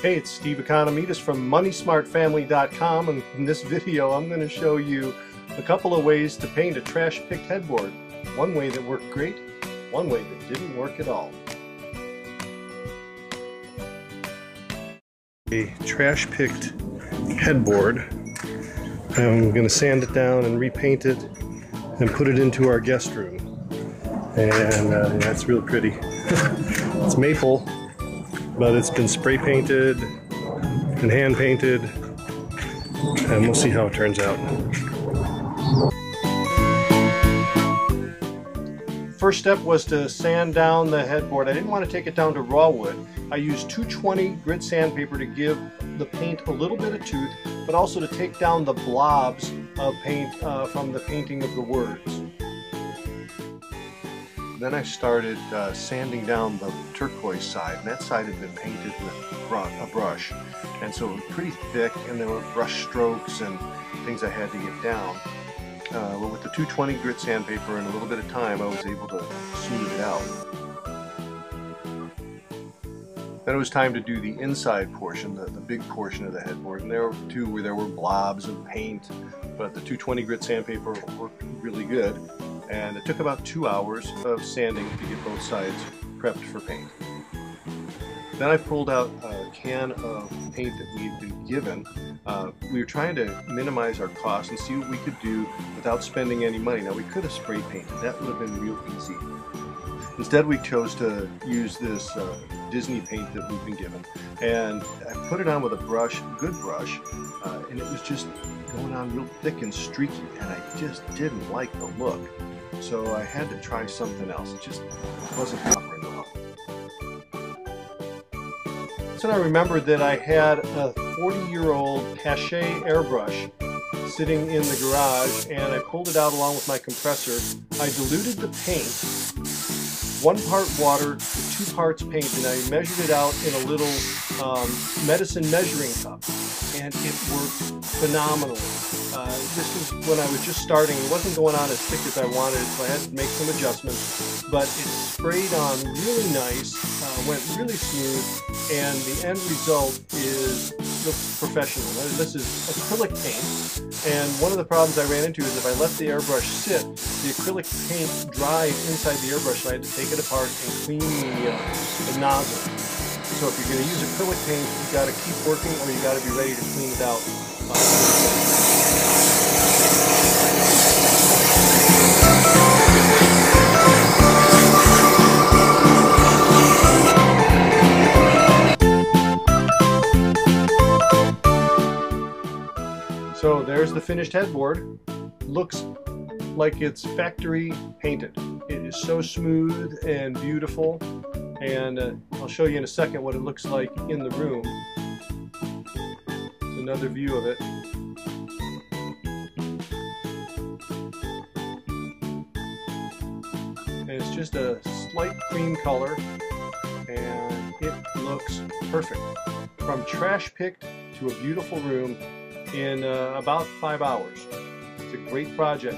Hey, it's Steve Economides from MoneySmartFamily.com, and in this video I'm going to show you a couple of ways to paint a trash-picked headboard. One way that worked great, one way that didn't work at all. A trash-picked headboard. I'm going to sand it down and repaint it and put it into our guest room. And that's real pretty. It's maple, but it's been spray painted and hand painted, and we'll see how it turns out. First step was to sand down the headboard. I didn't want to take it down to raw wood. I used 220 grit sandpaper to give the paint a little bit of tooth, but also to take down the blobs of paint from the painting of the words. Then I started sanding down the turquoise side, and that side had been painted with a brush, and so it was pretty thick, and there were brush strokes and things I had to get down. But with the 220 grit sandpaper and a little bit of time, I was able to smooth it out. Then it was time to do the inside portion, the big portion of the headboard, and there were two where there were blobs of paint, but the 220 grit sandpaper worked really good. And it took about 2 hours of sanding to get both sides prepped for paint. Then I pulled out a can of paint that we had been given. We were trying to minimize our costs and see what we could do without spending any money. Now, we could have spray painted. That would have been real easy. Instead, we chose to use this Disney paint that we've been given. And I put it on with a brush, a good brush, and it was just going on real thick and streaky, and I just didn't like the look. So I had to try something else. It just wasn't covering well. So I remembered that I had a 40-year-old Hachet airbrush sitting in the garage, and I pulled it out along with my compressor. I diluted the paint, 1 part water to 2 parts paint, and I measured it out in a little medicine measuring cup, and it worked phenomenally. This was when I was just starting. It wasn't going on as thick as I wanted it, so I had to make some adjustments, but it sprayed on really nice, went really smooth, and the end result looks professional. This is acrylic paint, and one of the problems I ran into is if I let the airbrush sit, the acrylic paint dried inside the airbrush, so I had to take it apart and clean the nozzle. So if you're going to use acrylic paint, you've got to keep working, or you've got to be ready to clean it out. So there's the finished headboard. Looks like it's factory painted. It is so smooth and beautiful, and I'll show you in a second what it looks like in the room. It's another view of it. And it's just a slight cream color, and it looks perfect. From trash picked to a beautiful room in about 5 hours. It's a great project.